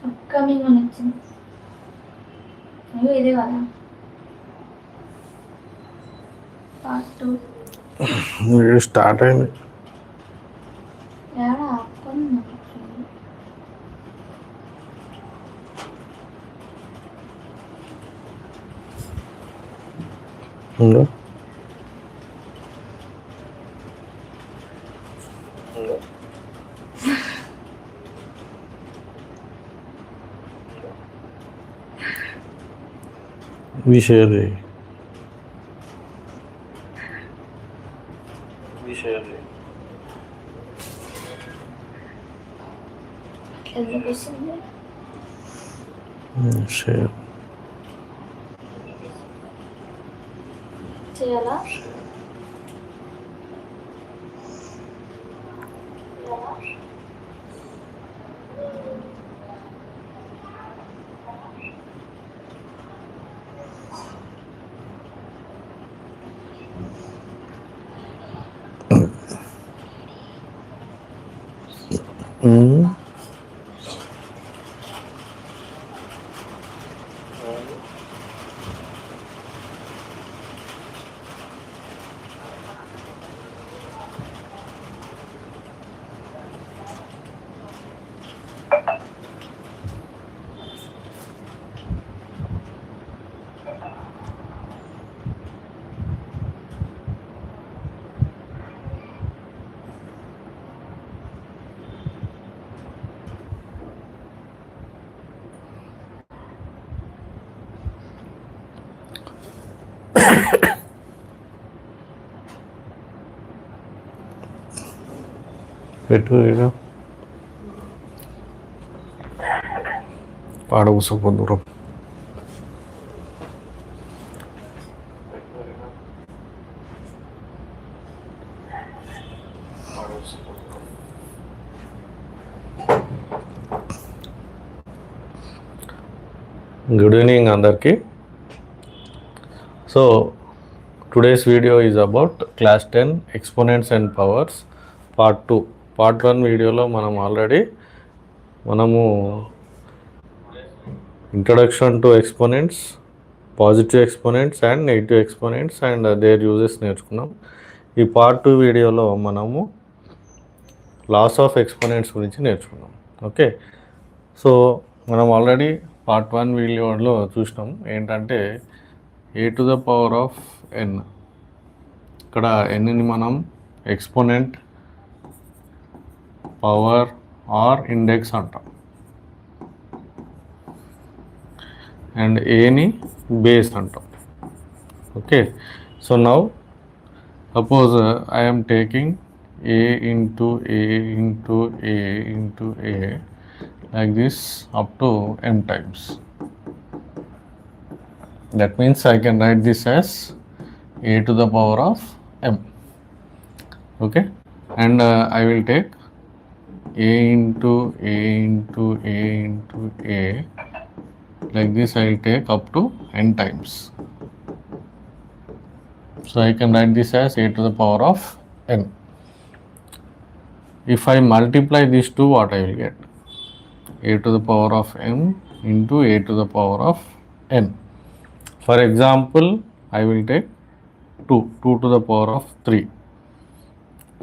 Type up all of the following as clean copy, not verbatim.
Upcoming అని వచ్చింది. అయ్యో ఇదే కదా పార్ట్ 2. వీడియో స్టార్ట్ అయింది. ఏడా ఆపుకొని ఉందా? మీ షేర్ చేయి. ఎందుకు వస్తుంది? షేర్ చేయాలా? పెట్టు వీడియో. పాడ కూసపో దూరం. గుడ్ ఈవినింగ్ అందరికీ. So today's video is about class 10 exponents and powers part 2. Part 1 వీడియోలో మనము introduction to exponents, positive exponents and negative exponents and there uses నేర్చుకున్నాం. ఈ పార్ట్ 2 వీడియోలో మనము లాస్ ఆఫ్ ఎక్స్పోనెంట్స్ గురించి నేర్చుకున్నాం. ఓకే, సో మనం ఆల్రెడీ పార్ట్ 1 వీడియోలో చూసినాం ఏంటంటే a⁴n. ఇక్కడ ఎన్ని మనం ఎక్స్పోనెంట్, పవర్ ఆర్ ఇండెక్స్ అంటాం అండ్ ఏని బేస్ అంటాం. Okay, so now suppose I am taking a into a into a into a like this up to m times. That means I can write this as a to the power of m. Okay, and I will take a into a into a into a like this. I will take up to n times. So I can write this as a to the power of n. If I multiply these two, what I will get? A to the power of m into a to the power of n. For example, I will take 2 to the power of 3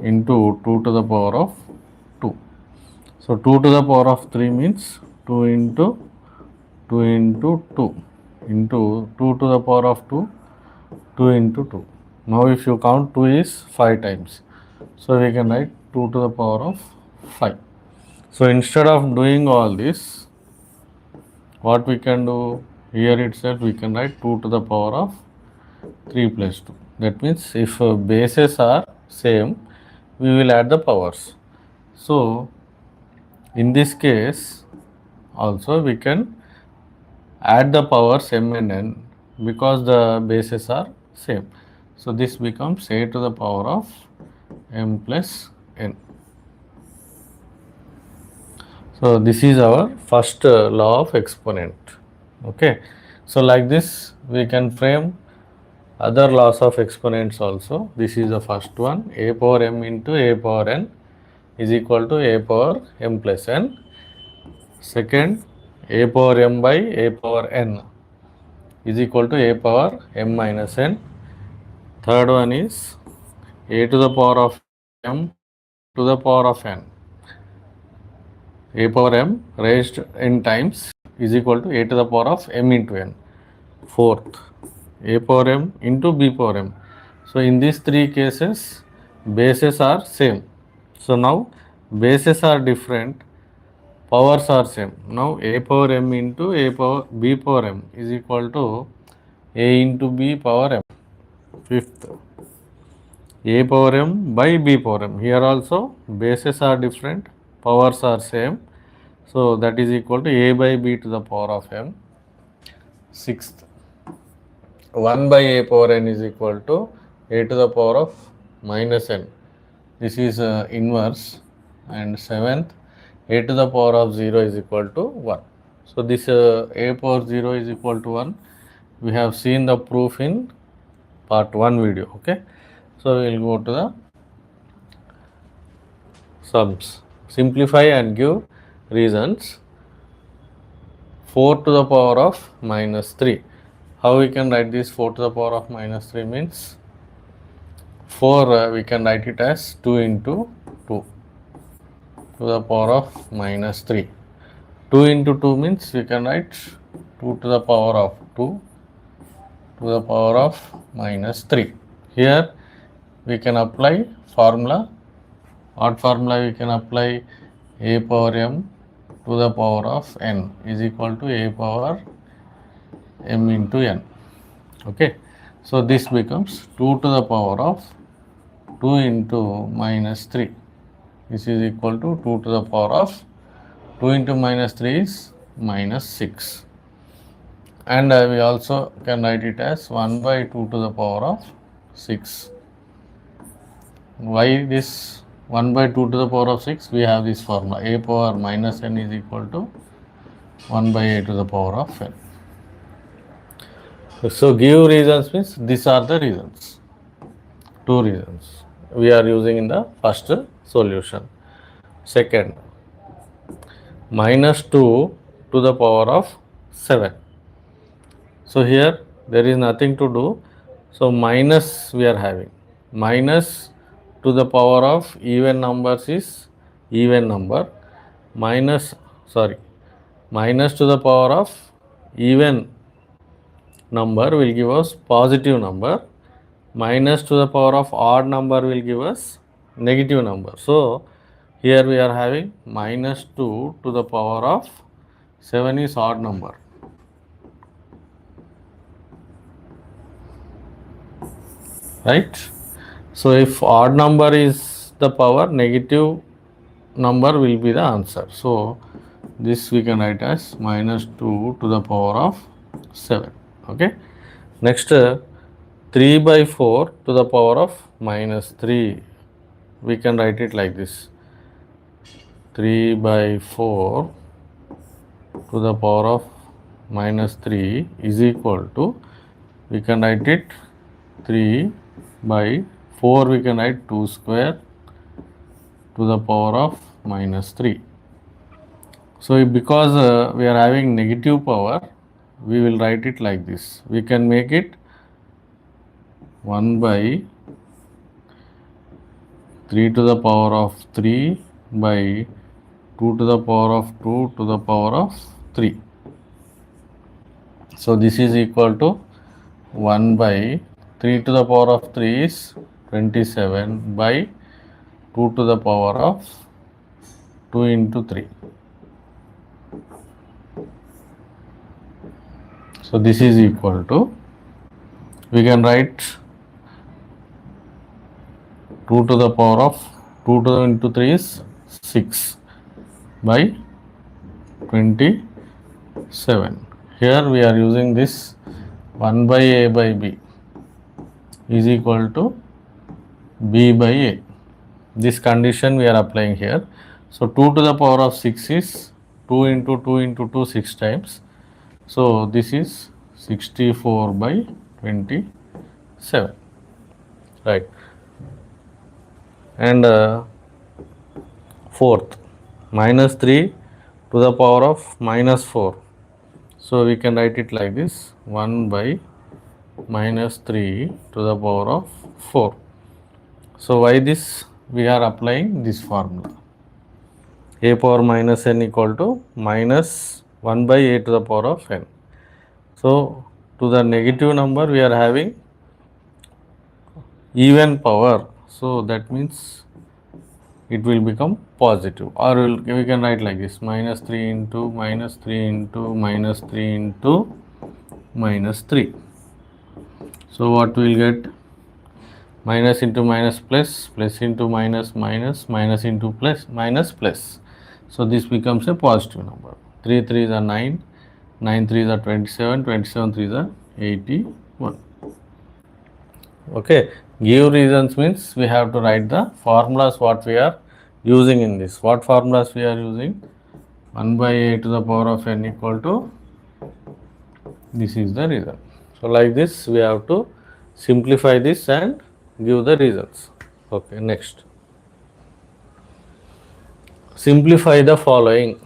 into 2 to the power of 2. So 2 to the power of 3 means 2 into 2 into 2 into 2 to the power of 2, 2 into 2. Now if you count, 2 is 5 times. So we can write 2 to the power of 5. So instead of doing all this, what we can do here itself, we can write 2 to the power of 3 plus 2. That means if bases are same, we will add the powers. So in this case also we can add the powers m and n because the bases are same. So this becomes a to the power of m plus n. So this is our first law of exponent. Okay, so like this we can frame other laws of exponents also. This is the first one, a power m into a power n is equal to a power m plus n. Second, a power m by a power n is equal to a power m minus n. Third one is a to the power of m to the power of n. A power m raised n times is equal to a to the power of m into n. Fourth, a power m into b power m. So in these three cases, bases are same. So now bases are different, powers are same. Now a power m into a power b power m is equal to a into b power m. Fifth, a power m by b power m. Here also bases are different, powers are same. So that is equal to a by b to the power of m. Sixth, 1 by a power n is equal to a to the power of minus n. This is inverse. And seventh, a to the power of 0 is equal to 1. So this a power 0 is equal to 1. We have seen the proof in part 1 video. Okay. So we will go to the sums. Simplify and give reasons. 4 to the power of minus 3. How we can write this 4 to the power of minus 3 means 4 we can write it as 2 into 2 to the power of minus 3. 2 into 2 means we can write 2 to the power of 2 to the power of minus 3. Here we can apply formula. What formula we can apply? A power m to the power of n is equal to a power m into n. Okay. So this becomes 2 to the power of 2 into minus 3. This is equal to 2 to the power of 2 into minus 3 is minus 6. And we also can write it as 1 by 2 to the power of 6. Why this 1 by 2 to the power of 6? We have this formula. A power minus n is equal to 1 by a to the power of n. So give reasons means these are the reasons. Two reasons we are using in the first solution. Second, minus 2 to the power of 7. So here there is nothing to do. So minus we are having. Minus to the power of even numbers is even number. Minus to the power of even number will give us positive number. Minus to the power of odd number will give us negative number. So here we are having minus 2 to the power of 7 is odd number. Right? So if odd number is the power, negative number will be the answer. So this we can write as minus 2 to the power of 7. Okay. Next 3 by 4 to the power of minus 3. We can write it like this. 3 by 4 to the power of minus 3 is equal to, we can write it 3 by 4, we can write 2 square to the power of minus 3. So because we are having negative power, we will write it like this. We can make it 1 by 3 to the power of 3 by 2 to the power of 2 to the power of 3. So this is equal to 1 by 3 to the power of 3 is 27 by 2 to the power of 2 into 3. So this is equal to, we can write 2 to the power of 2 to into 3 is 6 by 27. Here we are using this 1 by a by b is equal to b by a. This condition we are applying here. So 2 to the power of 6 is 2 into 2 into 2 6 times. So this is 64 by 27. Right. And fourth, minus 3 to the power of minus 4. So we can write it like this, 1 by minus 3 to the power of 4. So why this? We are applying this formula. A power minus n equal to minus 1 by a to the power of n. So to the negative number we are having even power. So that means it will become positive, or we can write like this, minus 3 into minus 3 into minus 3 into minus 3. So what we will get? Minus into minus plus, plus into minus minus, minus into plus, minus plus. So this becomes a positive number. 3 3s are 9, 9 3s are 27, 27 3s are 81. Okay, give reasons means we have to write the formulas what we are using in this. What formulas we are using? 1 by a to the power of n equal to, this is the reason. So like this we have to simplify this and give the reasons. Okay, next. Simplify the following.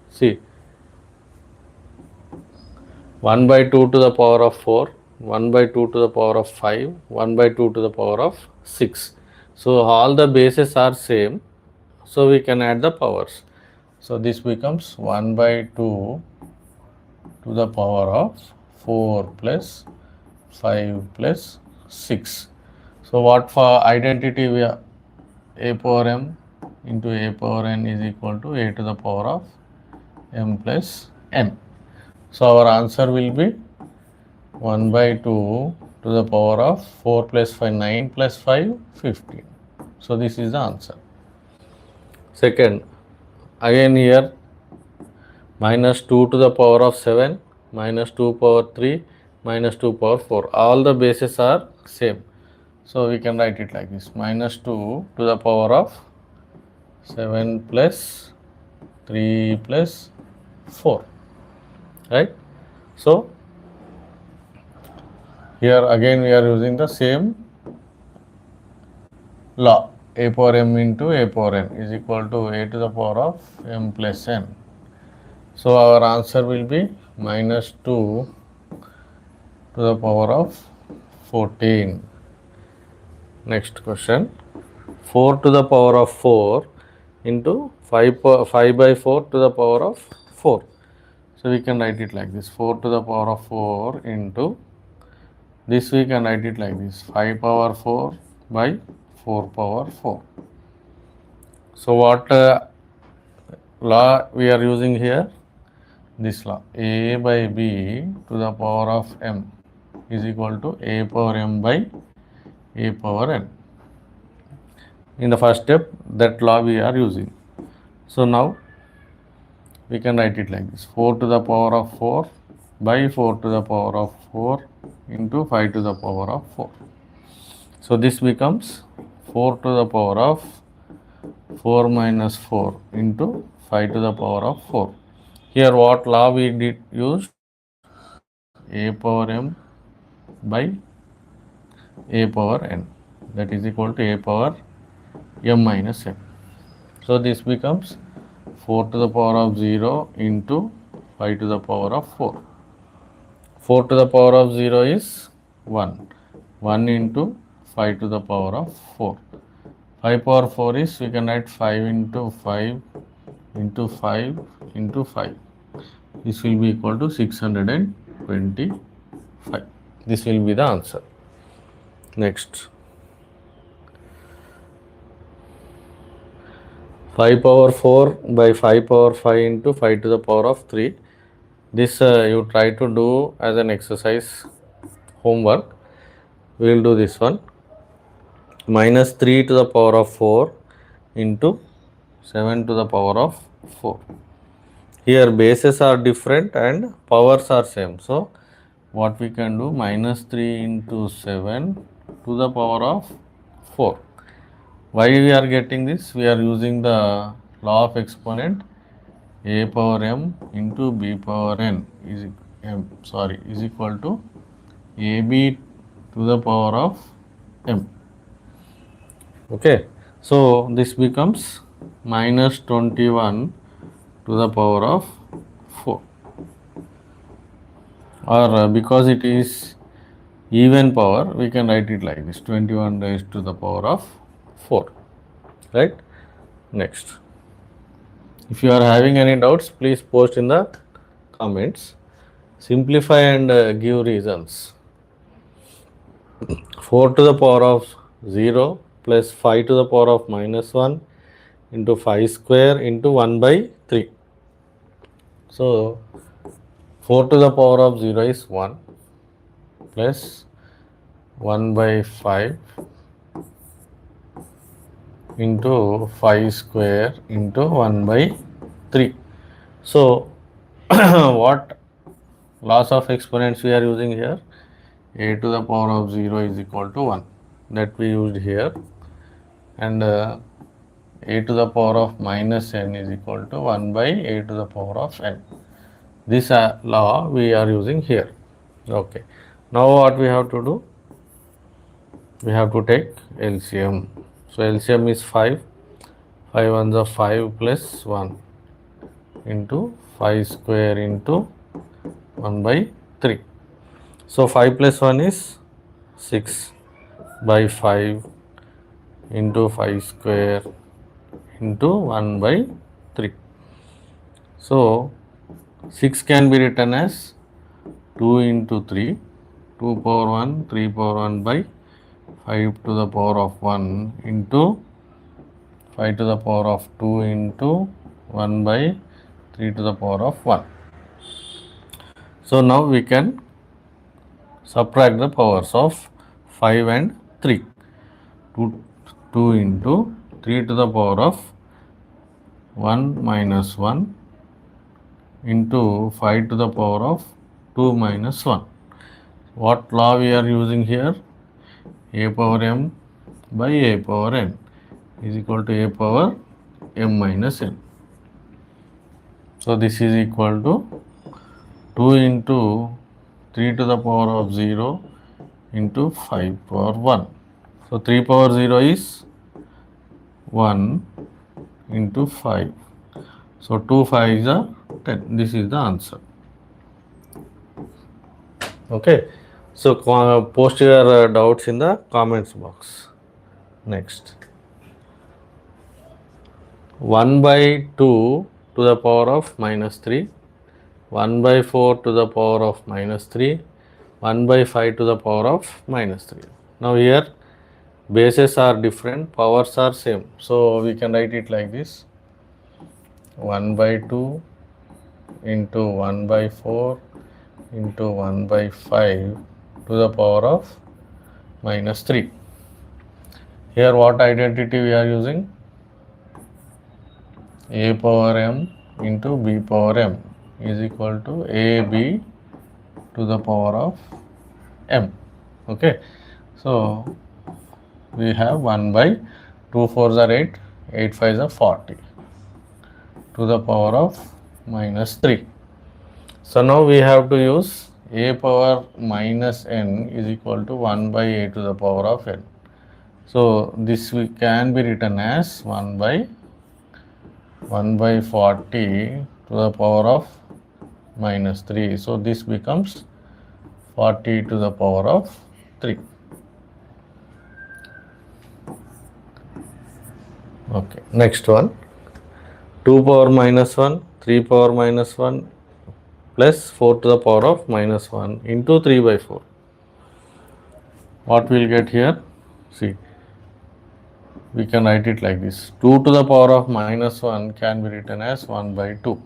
See, 1 by 2 to the power of 4, 1 by 2 to the power of 5, 1 by 2 to the power of 6. So all the bases are same. So we can add the powers. So this becomes 1 by 2 to the power of 4 plus 5 plus 6. So what for identity we are? A power m into a power n is equal to a to the power of m plus n. So our answer will be 1 by 2 to the power of 4 plus 5, 9 plus 5, 15. So this is the answer. Second, again here minus 2 to the power of 7, minus 2 power 3, minus 2 power 4. All the bases are same. So we can write it like this, minus 2 to the power of 7 plus 3 plus 4, right? So here again we are using the same law, a power m into a power n is equal to a to the power of m plus n. So our answer will be minus 2 to the power of 14. Next question, 4 to the power of 4 into 5 by 4 to the power of 4. So we can write it like this, 4 to the power of 4 into this, we can write it like this, 5 power 4 by 4 power 4. So what law we are using here? This law, a by b to the power of m is equal to a power m by a power n. In the first step, that law we are using. So now we can write it like this, 4 to the power of 4 by 4 to the power of 4 into 5 to the power of 4. So this becomes 4 to the power of 4 minus 4 into 5 to the power of 4. Here what law we did use? A power m by a power n, that is equal to a power m minus n. So this becomes 4 to the power of 0 into 5 to the power of 4. 4 to the power of 0 is 1. 1 into 5 to the power of 4. 5 power 4 is, we can write 5 into 5 into 5 into 5. This will be equal to 625. This will be the answer. Next, 5 power 4 by 5 power 5 into 5 to the power of 3. This you try to do as an exercise homework. We will do this one. Minus 3 to the power of 4 into 7 to the power of 4. Here bases are different and powers are same. So what we can do, minus 3 into 7 to the power of 4. Why we are getting this? We are using the law of exponent, a power m into b power n is equal to ab to the power of m. Okay, so this becomes minus 21 to the power of 4, or because it is even power, we can write it like this: 21 raised to the power of 4, right? Next, if you are having any doubts, please post in the comments. Simplify and give reasons. 4 to the power of 0 plus 5 to the power of minus 1 into 5 square into 1 by 3. So 4 to the power of 0 is 1 plus 1 by 5 into 5 square into 1 by 3. So what laws of exponents we are using here? A to the power of 0 is equal to 1, that we used here, and a to the power of minus n is equal to 1 by a to the power of n. This law we are using here. Okay. Now what we have to do? We have to take LCM. So LCM is 5. 5 ones are 5 plus 1 into 5 square into 1 by 3. So 5 plus 1 is 6 by 5 into 5 square into 1 by 3. So 6 can be written as 2 into 3, 2 power 1, 3 power 1 by 5 to the power of 1 into 5 to the power of 2 into 1 by 3 to the power of 1. So now we can subtract the powers of 5 and 3. 2 into 3 to the power of 1 minus 1 into 5 to the power of 2 minus 1. What law we are using here? A power m by a power n is equal to a power m minus n. So this is equal to 2 into 3 to the power of 0 into 5 power 1. So 3 power 0 is 1 into 5. So 2 5 is a 10. This is the answer. Okay. So post your doubts in the comments box. Next. 1 by 2 to the power of minus 3. 1 by 4 to the power of minus 3, 1 by 5 to the power of minus 3. Now here bases are different, powers are same. So we can write it like this: 1 by 2 into 1 by 4 into 1 by 5 to the power of minus 3. Here what identity we are using? A power m into b power m is equal to ab to the power of m. Okay, so we have 1 by 2 4s are 8, 8 5s are 40 to the power of minus 3. So now we have to use a power minus n is equal to 1 by a to the power of n. So this we can be written as 1 by 40 to the power of minus 3. So this becomes 40 to the power of 3. Okay, next one: 2 power minus 1, 3 power minus 1 plus 4 to the power of minus 1 into 3 by 4. What we'll get here? See, we can write it like this: 2 to the power of minus 1 can be written as 1 by 2.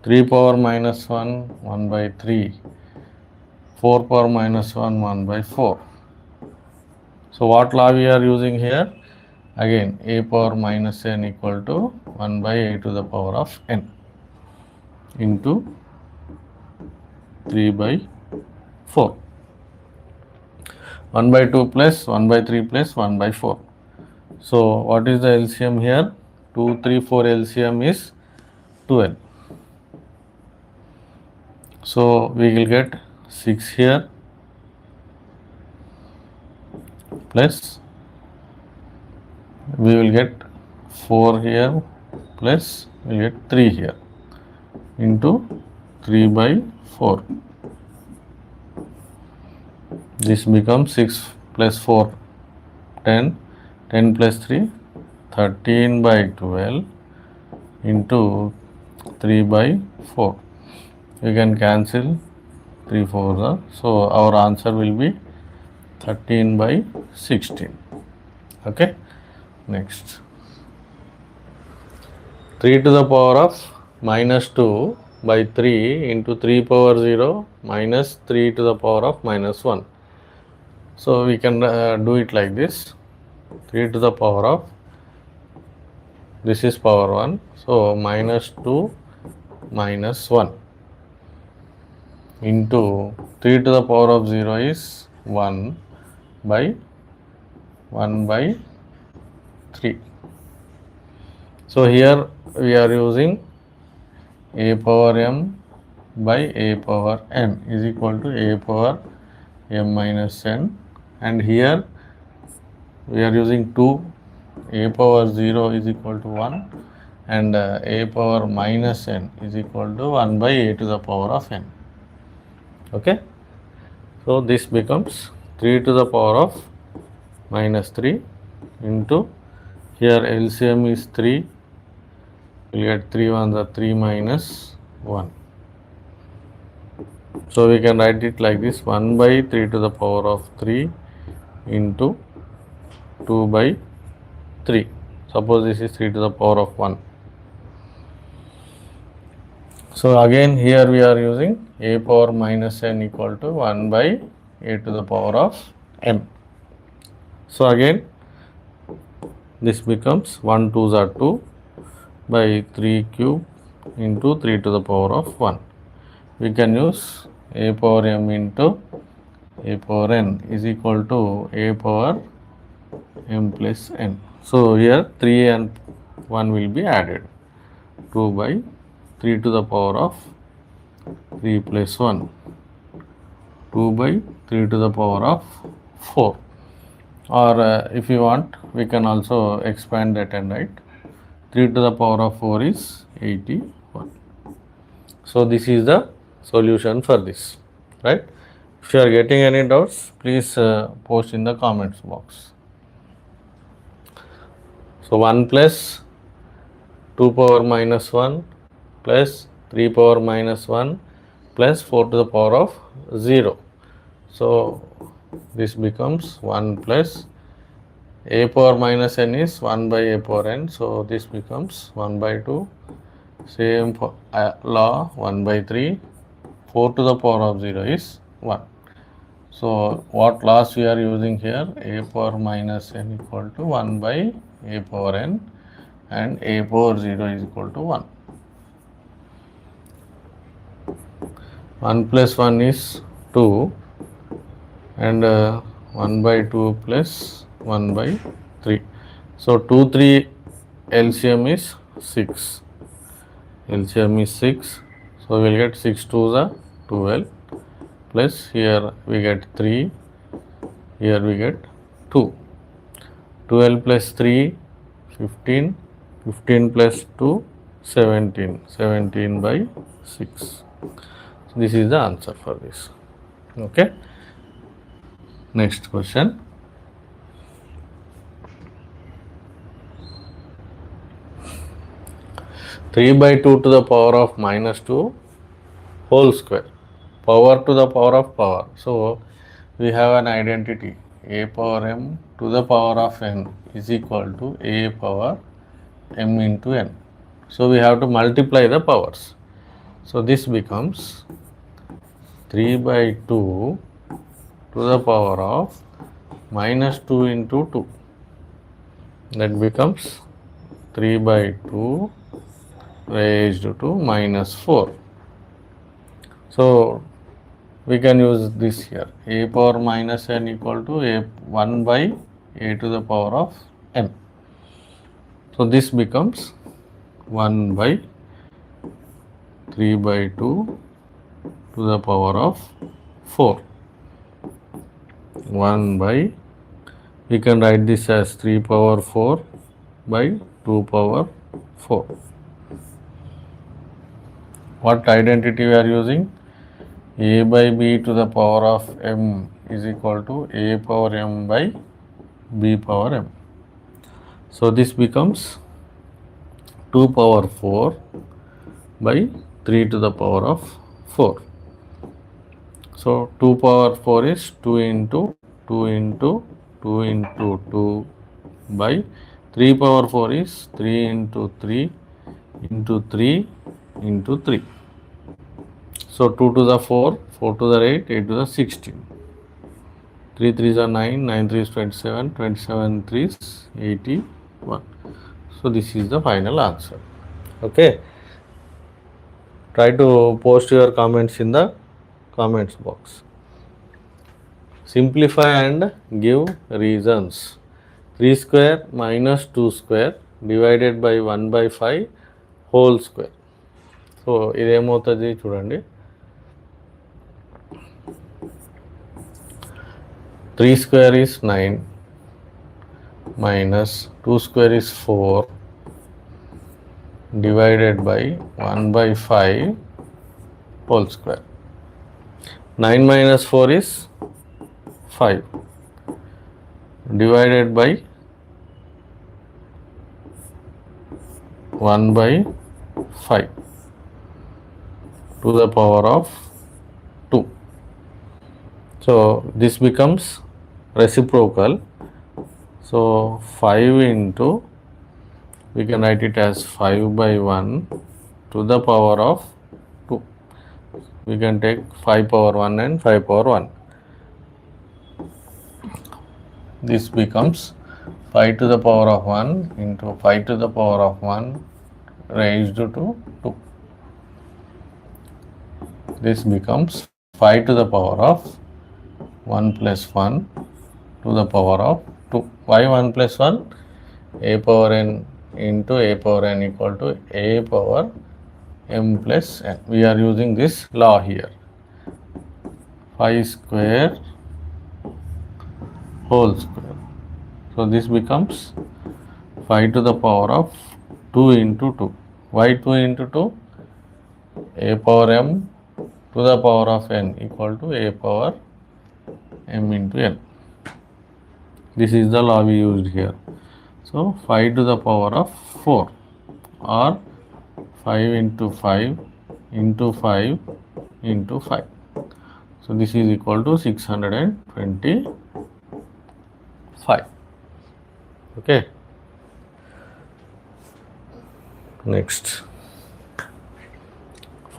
3 power minus 1, 1 by 3. 4 power minus 1, 1 by 4. So what law we are using here? Again, a power minus n equal to 1 by a to the power of n into 3 by 4. 1 by 2 plus 1 by 3 plus 1 by 4. So what is the LCM here? 2, 3, 4 LCM is 12. So we will get 6 here plus we will get 4 here plus we'll get 3 here into 3 by 4. This becomes 6 plus 4, 10. 10 plus 3, 13 by 12 into 3 by 4. You can cancel 3 4s. So our answer will be 13 by 16. Okay. Next. 3 to the power of minus 2 by 3 into 3 power 0 minus 3 to the power of minus 1. So we can do it like this. 3 to the power of, this is power 1. So minus 2 minus 1 into 3 to the power of 0 is 1 by 1 by 3. So here we are using a power m by a power n is equal to a power m minus n, and here we are using 2, a power 0 is equal to 1, and a power minus n is equal to 1 by a to the power of n. Okay. So this becomes 3 to the power of minus 3 into, here LCM is 3, we will get 3 1s are 3 minus 1. So we can write it like this, 1 by 3 to the power of 3 into 2 by 3. Suppose this is 3 to the power of 1. So again here we are using a power minus n equal to 1 by a to the power of m. So again this becomes 1 2s are 2 by 3 cube into 3 to the power of 1. We can use a power m into a power n is equal to a power m plus n. So here 3 and 1 will be added, 2 by 3 to the power of 3 plus 1, 2 by 3 to the power of 4. Or if you want, we can also expand that and write 3 to the power of 4 is 81. So this is the solution for this, right? If you are getting any doubts, please post in the comments box. So 1 plus 2 power minus 1 plus 3 power minus 1 plus 4 to the power of 0. So this becomes 1 plus a power minus n is 1 by a power n. So this becomes 1 by 2. Same law, 1 by 3. 4 to the power of 0 is 1. So what laws we are using here? A power minus n equal to 1 by a power n, and a power 0 is equal to 1. 1 plus 1 is 2, and 1 by 2 plus 1 by 3. So 2 3 LCM is 6. LCM is 6. So we will get 6 2s are 12, plus here we get 3, here we get 2. 12 plus 3, 15, 15 plus 2, 17, 17 by 6. So this is the answer for this. Okay. Next question. Three by 2 to the power of minus 2 whole square. Power to the power of power. So we have an identity, a power m to the power of n is equal to a power m into n. So we have to multiply the powers. So this becomes 3 by 2 to the power of minus 2 into 2. That becomes 3 by 2 raised to minus 4. So we can use this here, a power minus n equal to a 1 by a to the power of m. So this becomes 1 by 3 by 2 to the power of 4. 1 by, we can write this as 3 power 4 by 2 power 4. What identity we are using? A by b to the power of m is equal to a power m by b power m. So this becomes 2 power 4 by 3 to the power of 4. So 2 power 4 is 2 into 2 into 2 into 2 by 3 power 4 is 3 into 3 into 3 into 3. So 2 to the 4, 4 to the 8, 8 to the 16. 3 3s are 9, 9 3 is 27, 27 3s 81. So this is the final answer. Okay. Try to post your comments in the comments box. Simplify and give reasons. 3 square minus 2 square divided by 1 by 5 whole square. So ఇదేమవుతుంది చూడండి. 3 square is 9 minus 2 square is 4 divided by 1 by 5 whole square. 9 minus 4 is 5 divided by 1 by 5 to the power of 2. So this becomes reciprocal. So 5 into, we can write it as 5 by 1 to the power of 2. We can take 5 power 1 and 5 power 1. This becomes 5 to the power of 1 into 5 to the power of 1 raised to 2. This becomes 5 to the power of 1 plus 1 to the power of 2. Why 1 plus 1? A power n into a power n equal to a power m plus n. We are using this law here. 5 square whole square. So this becomes 5 to the power of 2 into 2. Why 2 into 2? A power m to the power of n equal to a power m into n. This is the law we used here. So 5 to the power of 4 or 5 into 5 into 5 into 5. So this is equal to 625. Okay. Next.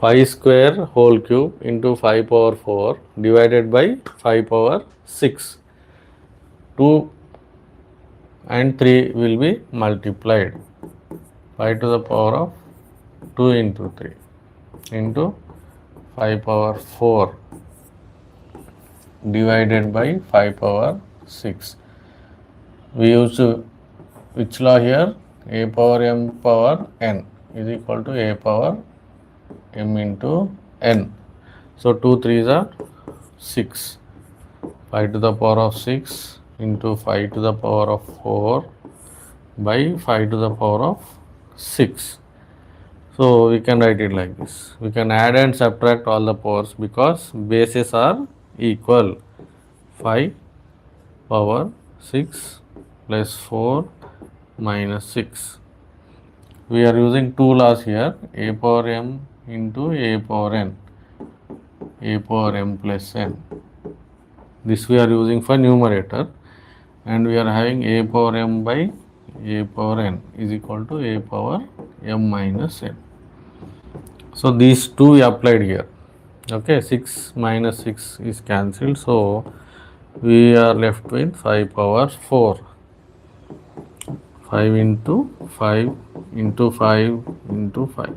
5 square whole cube into 5 power 4 divided by 5 power 6. 2 and 3 will be multiplied. 5 to the power of 2 into 3 into 5 power 4 divided by 5 power 6. We use which law here? A power m power n is equal to a power m into n. So 2 3s are 6. 5 to the power of 6 into 5 to the power of 4 by 5 to the power of 6. So we can write it like this. We can add and subtract all the powers because bases are equal. 5 power 6 plus 4 minus 6. We are using two laws here, a power m into a power n, a power m plus n. This we are using for numerator, and we are having a power m by a power n is equal to a power m minus n. So these two we applied here. Okay, 6 minus 6 is cancelled. So we are left with 5 power 4. 5 into 5 into 5 into 5.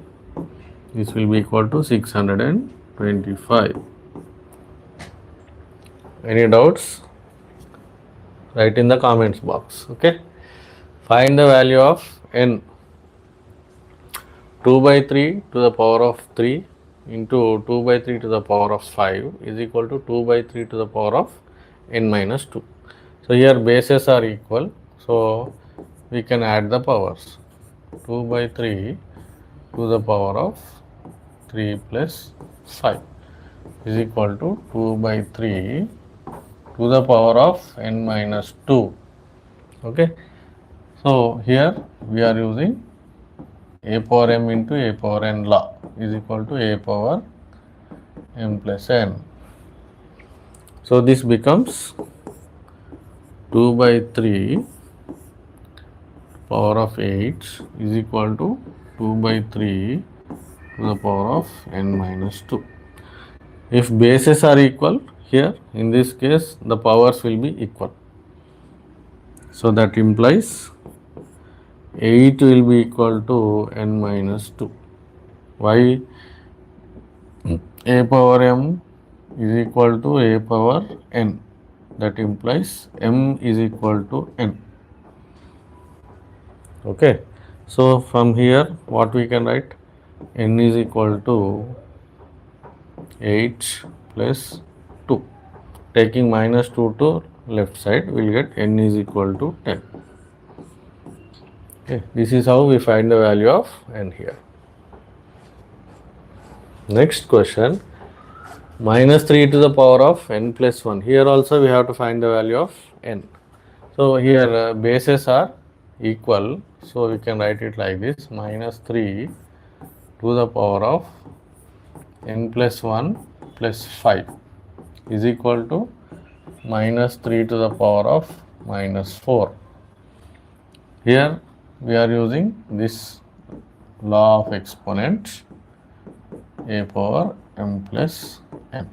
This will be equal to 625. Any doubts? Write in the comments box. Okay. Find the value of n. 2 by 3 to the power of 3 into 2 by 3 to the power of 5 is equal to 2 by 3 to the power of n minus 2. So here bases are equal. So we can add the powers. 2 by 3 to the power of 3 plus 5 is equal to 2 by 3 to the power of n minus 2. Okay. So here we are using a power m into a power n law is equal to a power m plus n. So this becomes 2 by 3 power of 8 is equal to 2 by 3 to the power of n minus 2. If bases are equal, here in this case the powers will be equal. So that implies 8 will be equal to n minus 2. Why? A power m is equal to a power n. That implies m is equal to n. Okay. So from here what we can write? N is equal to 8 plus 2. Taking minus 2 to left side, we will get n is equal to 10. Okay. This is how we find the value of n here. Next question, minus 3 to the power of n plus 1. Here also we have to find the value of n. So here bases are equal. So we can write it like this, minus 3 to the power of n plus 1 plus 5 is equal to minus 3 to the power of minus 4. Here we are using this law of exponents, a power m plus n.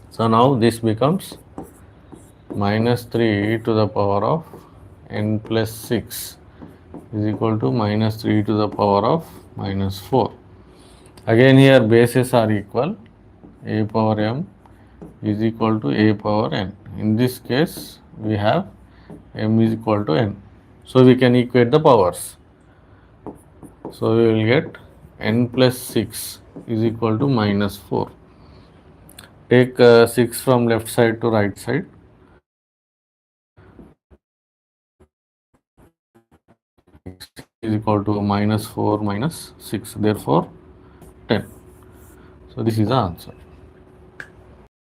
So now this becomes minus 3 to the power of n plus 6 is equal to minus 3 to the power of minus 4. Again here bases are equal, a power m is equal to a power n. In this case we have m is equal to n. So we can equate the powers. So we will get n plus 6 is equal to minus 4. Take 6 from left side to right side. Is equal to minus 4 minus 6, therefore 10. So this is the answer.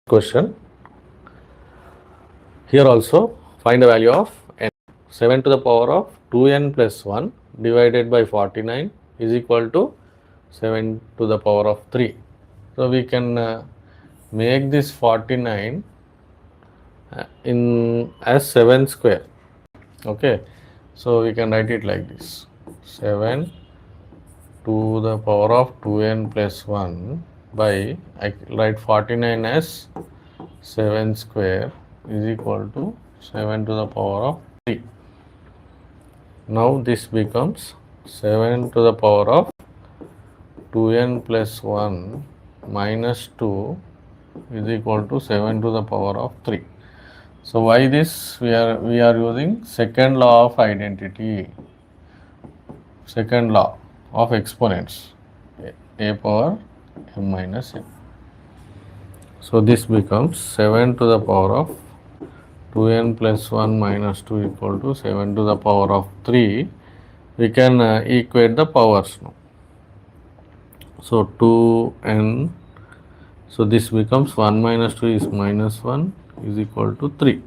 Question. Here also find the value of n. 7 to the power of 2n plus 1 divided by 49 is equal to 7 to the power of 3. So we can make this 49 in as 7 square. Okay. So we can write it like this, 7 to the power of 2n plus 1 by, I write 49 as 7 square is equal to 7 to the power of 3. Now this becomes 7 to the power of 2n plus 1 minus 2 is equal to 7 to the power of 3. So why this? We are using second law of identity, second law of exponents, a power m minus n. So this becomes 7 to the power of 2n plus 1 minus 2 equal to 7 to the power of 3. We can equate the powers now. So 2n, so this becomes 1 minus 2 is minus 1 is equal to 3.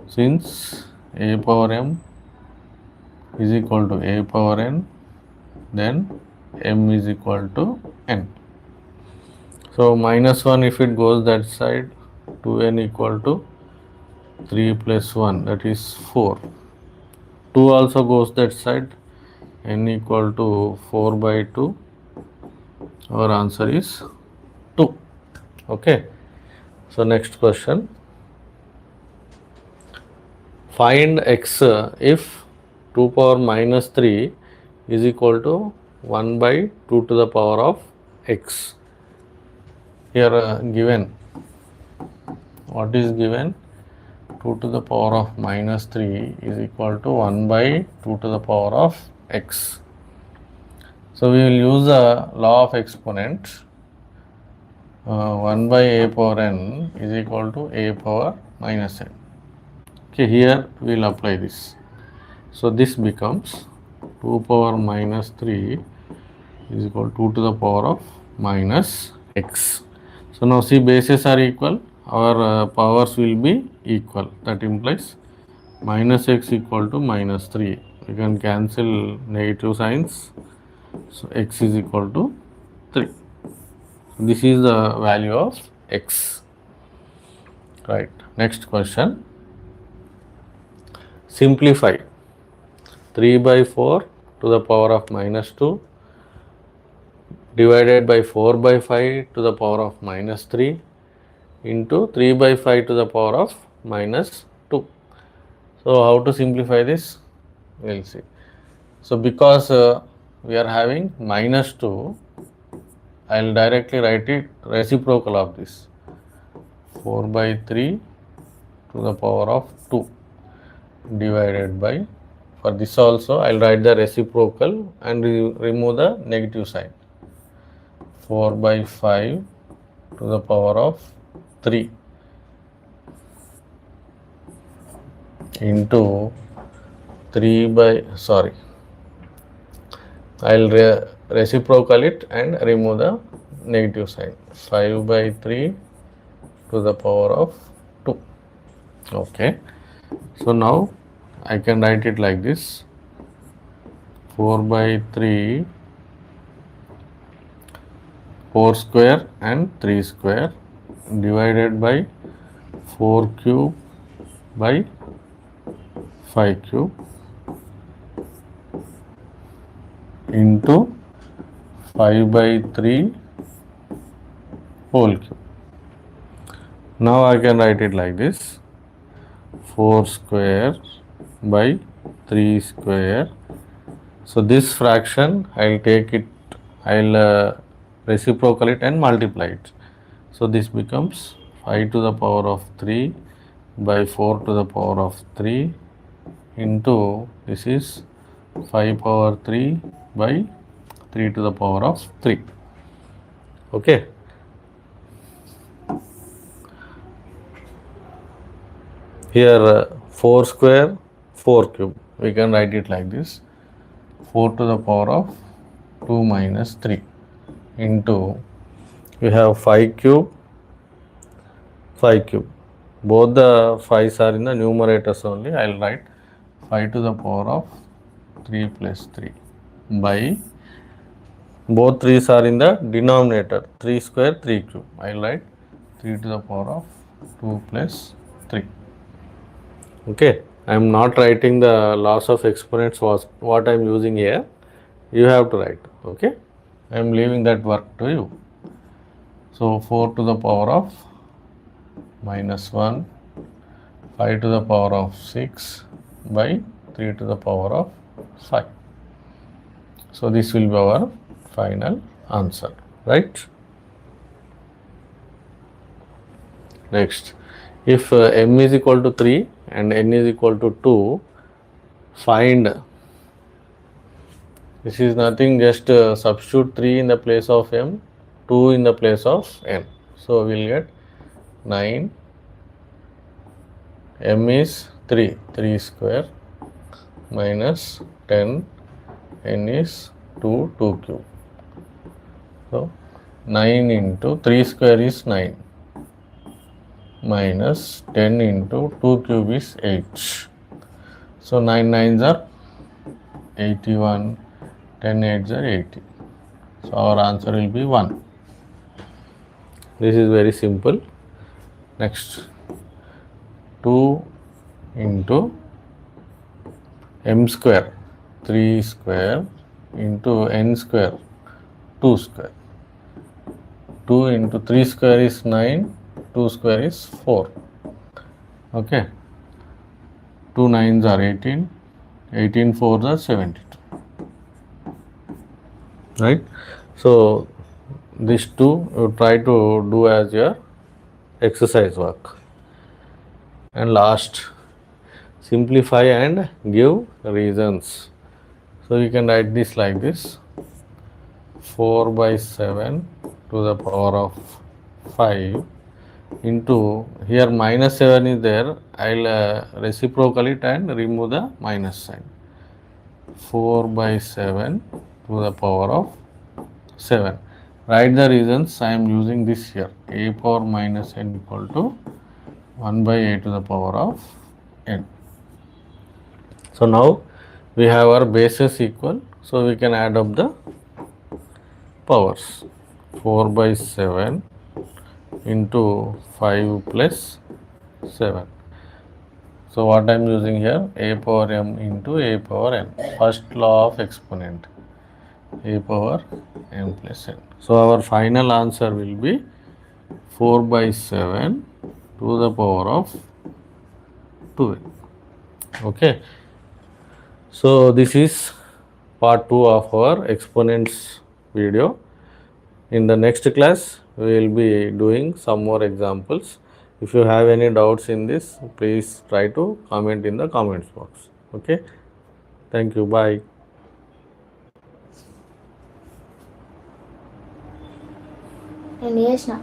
Since a power m is equal to a power n, then m is equal to n. So minus 1 if it goes that side, 2n equal to 3 plus 1, that is 4. 2 also goes that side, n equal to 4 by 2. Our answer is 2. Okay. So next question. Find x if 2 power minus 3 is equal to 1 by 2 to the power of x. Here given, what is given? 2 to the power of minus 3 is equal to 1 by 2 to the power of x. So we will use the law of exponent. 1 by a power n is equal to a power minus n. Okay, here we will apply this. So this becomes 2 power minus 3 is equal to 2 to the power of minus x. So now see, bases are equal, our powers will be equal. That implies minus x equal to minus 3. We can cancel negative signs. So x is equal to 3. This is the value of x. Right. Next question. Simplify 3 by 4 to the power of minus 2 divided by 4 by 5 to the power of minus 3 into 3 by 5 to the power of minus 2. So how to simplify this? We will see. So because we are having minus 2, I will directly write it reciprocal of this. 4 by 3 to the power of 2 divided by, for this also I will write the reciprocal and remove the negative sign. 4 by 5 to the power of 3 into 3 by, I will reciprocal it and remove the negative sign. 5 by 3 to the power of 2. Okay. So now I can write it like this. 4 by 3, 4 square and 3 square divided by 4 cube by 5 cube into 5 by 3 whole cube. Now I can write it like this. 4 square by 3 square. So this fraction I will take it, I will reciprocal it and multiply it. So this becomes 5 to the power of 3 by 4 to the power of 3 into, this is 5 power 3 by 3 to the power of 3. Okay. Here 4 square, 4 cube. We can write it like this. 4 to the power of 2 minus 3 into, we have 5 cube, 5 cube. Both the 5's are in the numerators only. I will write 5 to the power of 3 plus 3 by, both 3's are in the denominator, 3 square, 3 cube. I will write 3 to the power of 2 plus 3. Okay. I am not writing the loss of exponents was what I am using here. You have to write. Okay. I am leaving that work to you. So 4 to the power of minus 1, 5 to the power of 6 by 3 to the power of 5. So this will be our final answer, right? Next, if m is equal to 3 and n is equal to 2, find, this is nothing, just substitute 3 in the place of m, 2 in the place of n. So we will get 9, m is 3, 3 square minus 10, n is 2, 2 cube. So 9 into 3 square is 9 minus 10 into 2 cube is 8. So 9 9s are 81, 10 8s are 80. So our answer will be 1. This is very simple. Next, 2 into m square, 3 square into n square, 2 square. 2 into 3 square is 9, 2 square is 4. Okay. 2 9s are 18, 18 4s are 72. Right. So these two you try to do as your exercise work. And last, simplify and give reasons. So you can write this like this. 4 by 7 to the power of 5 into, here minus 7 is there, I will reciprocal it and remove the minus sign. 4 by 7 to the power of 7. Write the reasons I am using this here. A power minus n equal to 1 by a to the power of n. So now we have our bases equal, so we can add up the powers. 4 by 7 into 5 plus 7. So what I am using here, a power m into a power n. First law of exponent, a power m plus n. So our final answer will be 4 by 7 to the power of 2. Okay. So this is part 2 of our exponents video. In the next class, we will be doing some more examples. If you have any doubts in this, please try to comment in the comments box. Okay. Thank you. Bye. నేను చేసిన